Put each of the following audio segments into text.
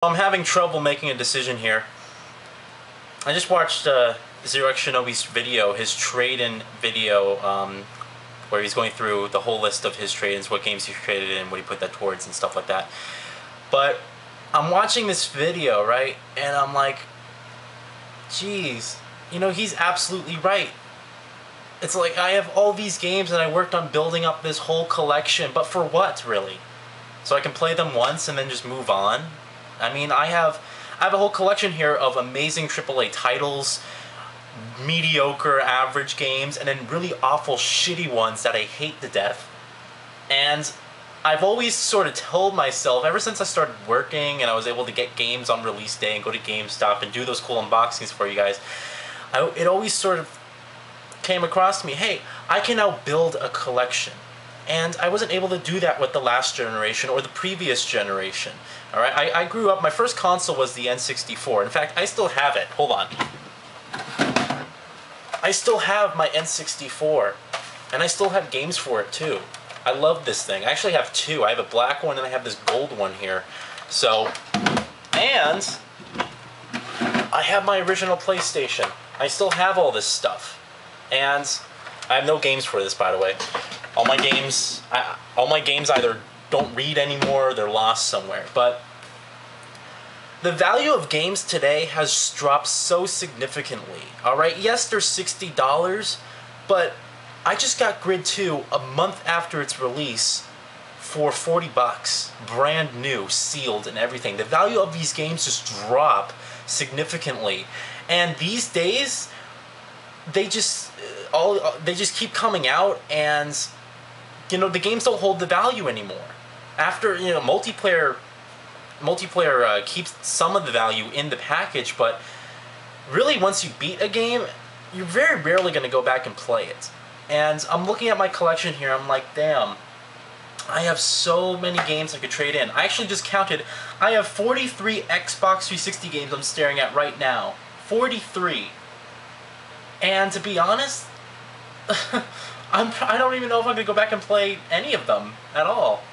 I'm having trouble making a decision here. I just watched Zero X Shinobi's video, his trade-in video, where he's going through the whole list of his trade-ins, what games he traded in, what he put that towards, and stuff like that. But I'm watching this video, right, and I'm like, geez, you know, he's absolutely right. It's like I have all these games and I worked on building up this whole collection, but for what, really? So I can play them once and then just move on? I mean, I have a whole collection here of amazing AAA titles, mediocre, average games, and then really awful, shitty ones that I hate to death. And I've always sort of told myself, ever since I started working and I was able to get games on release day and go to GameStop and do those cool unboxings for you guys, it always sort of came across to me, hey, I can now build a collection. And I wasn't able to do that with the last generation or the previous generation. All right, I grew up, my first console was the N64. In fact, I still have it. Hold on. I still have my N64. And I still have games for it too. I love this thing. I actually have two. I have a black one and I have this gold one here. So, and I have my original PlayStation. I still have all this stuff. And I have no games for this, by the way. All my games either don't read anymore or they're lost somewhere. But the value of games today has dropped so significantly. Alright, yes, they're $60, but I just got Grid 2 a month after its release for 40 bucks. Brand new, sealed, and everything. The value of these games just drop significantly. And these days, they just keep coming out, and you know, the games don't hold the value anymore. After, you know, multiplayer keeps some of the value in the package, but really once you beat a game, you're very rarely going to go back and play it. And I'm looking at my collection here, I'm like, damn, I have so many games I could trade in. I actually just counted, I have 43 Xbox 360 games I'm staring at right now. 43. And to be honest, I don't even know if I'm going to go back and play any of them at all.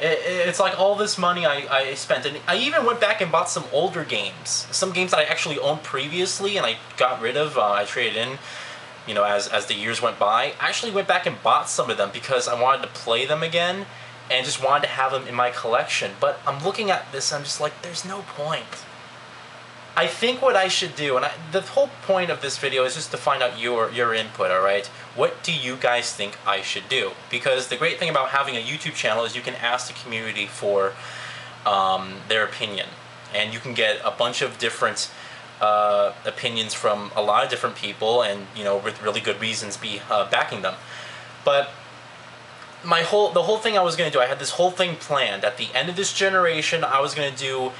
It's like all this money I spent, and I even went back and bought some older games. Some games that I actually owned previously and I got rid of, I traded in, you know, as the years went by. I actually went back and bought some of them because I wanted to play them again and just wanted to have them in my collection. But I'm looking at this and I'm just like, there's no point. I think what I should do, and the whole point of this video is just to find out your input, alright? What do you guys think I should do? Because the great thing about having a YouTube channel is you can ask the community for their opinion. And you can get a bunch of different opinions from a lot of different people, and, you know, with really good reasons backing them. But the whole thing I was going to do, I had this whole thing planned. At the end of this generation, I was going to do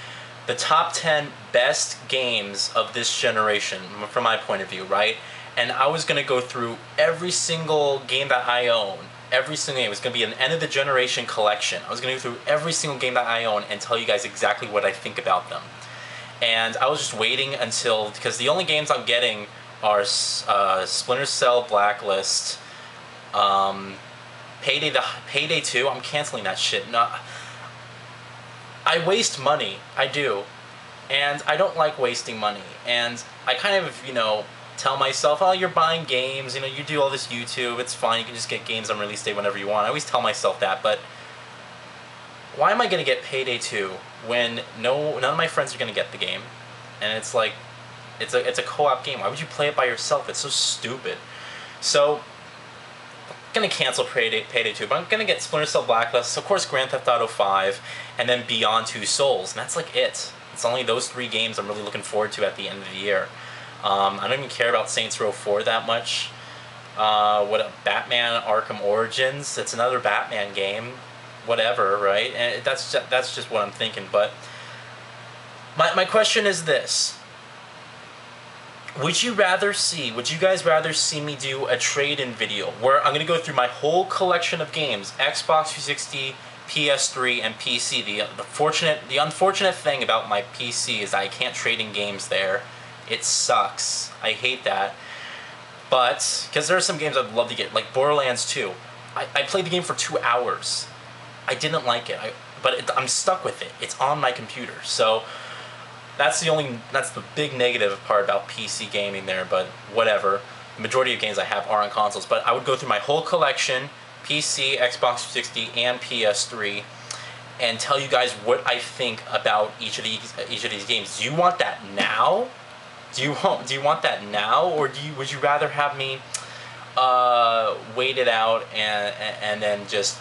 the top 10 best games of this generation, from my point of view, right? And I was going to go through every single game that I own. Every single game. It was going to be an end-of-the-generation collection. I was going to go through every single game that I own and tell you guys exactly what I think about them. And I was just waiting until, because the only games I'm getting are Splinter Cell, Blacklist, Payday 2. I'm canceling that shit. No, I waste money, I do, and I don't like wasting money, and I kind of, you know, tell myself, oh, you're buying games, you know, you do all this YouTube, it's fine, you can just get games on release day whenever you want. I always tell myself that, but why am I going to get Payday 2 when none of my friends are going to get the game? And it's like, it's a co-op game. Why would you play it by yourself? It's so stupid. So I'm going to cancel Payday 2, but I'm going to get Splinter Cell, Blacklist, of course Grand Theft Auto 5, and then Beyond Two Souls, and that's like it. It's only those 3 games I'm really looking forward to at the end of the year. I don't even care about Saints Row 4 that much. Batman Arkham Origins, it's another Batman game, whatever, right? And that's just what I'm thinking, but my question is this. Would you guys rather see me do a trade-in video where I'm going to go through my whole collection of games, Xbox 360, PS3, and PC. The unfortunate thing about my PC is I can't trade in games there. It sucks. I hate that. But, because there are some games I'd love to get, like Borderlands 2. I played the game for 2 hours. I didn't like it. but I'm stuck with it. It's on my computer, so that's the big negative part about PC gaming there. But whatever. The majority of games I have are on consoles, but I would go through my whole collection, PC, Xbox 360, and PS3, and tell you guys what I think about each of these games. Do you want that now? Do you want that now, or would you rather have me wait it out and then just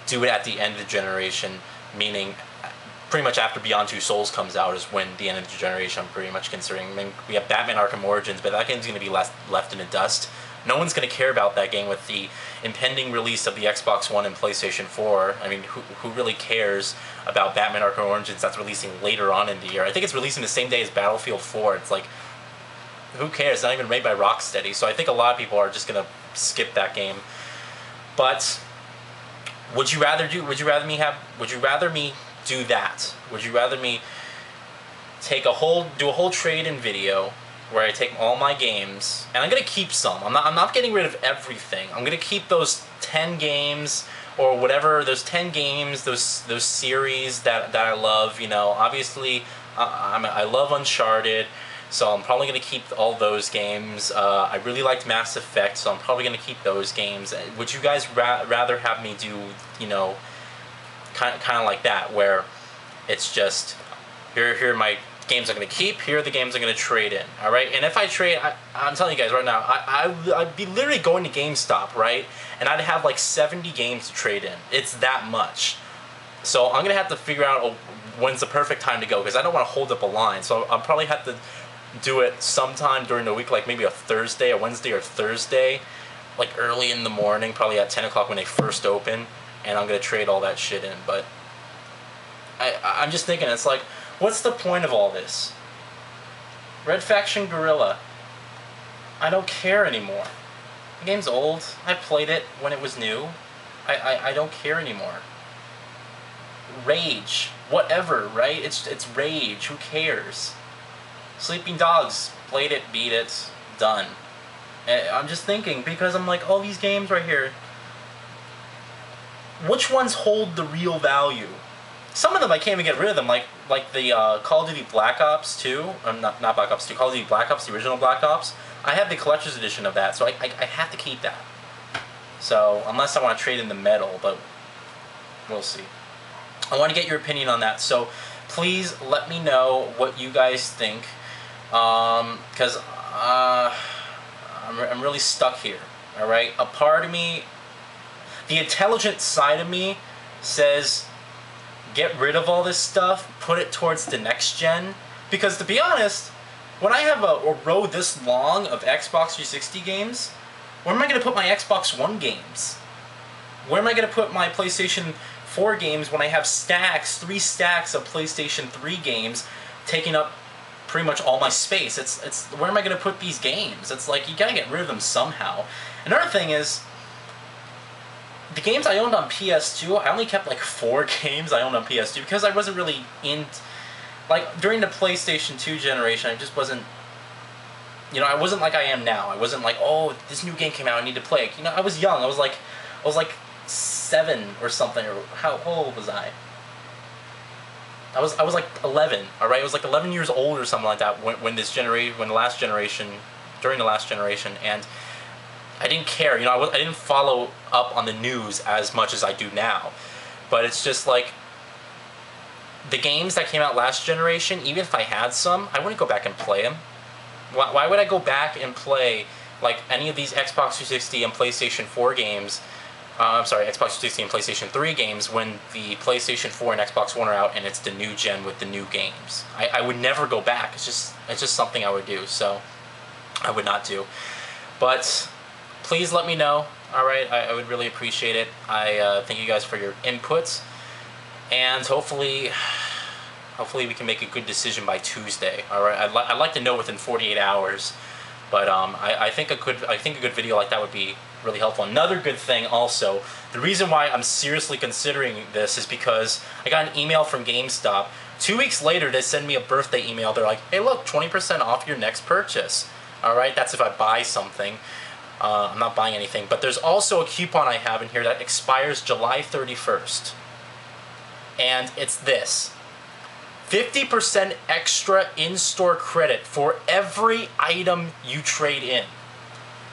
do it at the end of the generation, meaning pretty much after Beyond Two Souls comes out is when the end of the generation I'm pretty much considering. I mean, we have Batman Arkham Origins, but that game's going to be left in the dust. No one's going to care about that game with the impending release of the Xbox One and PlayStation 4. I mean, who really cares about Batman Arkham Origins that's releasing later on in the year? I think it's releasing the same day as Battlefield 4. It's like, who cares? It's not even made by Rocksteady. So I think a lot of people are just going to skip that game. But would you rather me do that? Would you rather me do a whole trade-in video where I take all my games, and I'm gonna keep some. I'm not getting rid of everything. I'm gonna keep those 10 games or whatever, those 10 games, those series that I love. You know, obviously I love Uncharted, so I'm probably gonna keep all those games. I really liked Mass Effect, so I'm probably gonna keep those games. Would you guys rather have me do, you know, kind of like that, where it's just here are my games I'm going to keep, here are the games I'm going to trade in, alright? And if I trade, I'm telling you guys right now, I'd be literally going to GameStop, right? And I'd have like 70 games to trade in. It's that much. So I'm going to have to figure out when's the perfect time to go, because I don't want to hold up a line. So I'll probably have to do it sometime during the week, like maybe a Wednesday or Thursday, like early in the morning, probably at 10 o'clock when they first open, and I'm going to trade all that shit in. But I'm just thinking, it's like, what's the point of all this? Red Faction Guerrilla. I don't care anymore. The game's old. I played it when it was new. I don't care anymore. Rage. Whatever, right? It's Rage. Who cares? Sleeping Dogs. Played it, beat it, done. I'm just thinking, because I'm like, all these games right here, which ones hold the real value? Some of them I can't even get rid of them, like the Call of Duty Black Ops 2, not Black Ops 2, Call of Duty Black Ops, the original Black Ops. I have the collector's edition of that, so I have to keep that. So, unless I want to trade in the metal, but we'll see. I want to get your opinion on that, so please let me know what you guys think, because I'm really stuck here, alright? A part of me, the intelligent side of me says, get rid of all this stuff, put it towards the next gen, because to be honest, when I have a row this long of Xbox 360 games, where am I going to put my Xbox One games? Where am I going to put my PlayStation 4 games when I have 3 stacks of PlayStation 3 games taking up pretty much all my space? It's where am I going to put these games? It's like, you got to get rid of them somehow. Another thing is, the games I owned on PS2, I only kept like 4 games I owned on PS2 because I wasn't really like, during the PlayStation 2 generation, I just wasn't, you know, I wasn't like I am now. I wasn't like, oh, this new game came out, I need to play it. You know, I was young. I was like 7 or something, or how old was I? I was like 11, alright? I was like 11 years old or something like that during the last generation, and I didn't care, you know, I didn't follow up on the news as much as I do now. But it's just like, the games that came out last generation, even if I had some, I wouldn't go back and play them. Why would I go back and play, like, any of these Xbox 360 and PlayStation 4 games, I'm sorry, Xbox 360 and PlayStation 3 games, when the PlayStation 4 and Xbox One are out and it's the new gen with the new games? I would never go back. It's just something I would do, so I would not do. But please let me know, alright? I would really appreciate it. I thank you guys for your inputs, and hopefully we can make a good decision by Tuesday, alright? I'd like to know within 48 hours, but I think a good video like that would be really helpful. Another good thing also, the reason why I'm seriously considering this is because I got an email from GameStop. 2 weeks later, they send me a birthday email. They're like, hey look, 20% off your next purchase. Alright, that's if I buy something. I'm not buying anything, but there's also a coupon I have in here that expires July 31st. and it's this. 50% extra in-store credit for every item you trade in.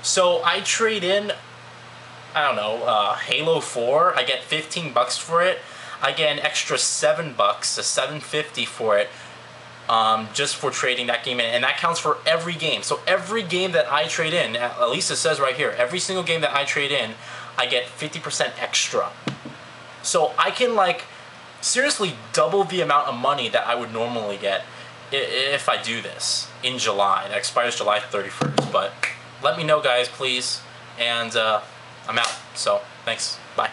So I trade in, I don't know, Halo 4, I get 15 bucks for it. I get an extra 7 bucks, so $7.50 for it, just for trading that game in, and that counts for every game. So every game that I trade in, at least it says right here, every single game that I trade in, I get 50% extra. So I can like seriously double the amount of money that I would normally get if I do this in July. It expires July 31st, but let me know, guys, please, and I'm out. So thanks, bye.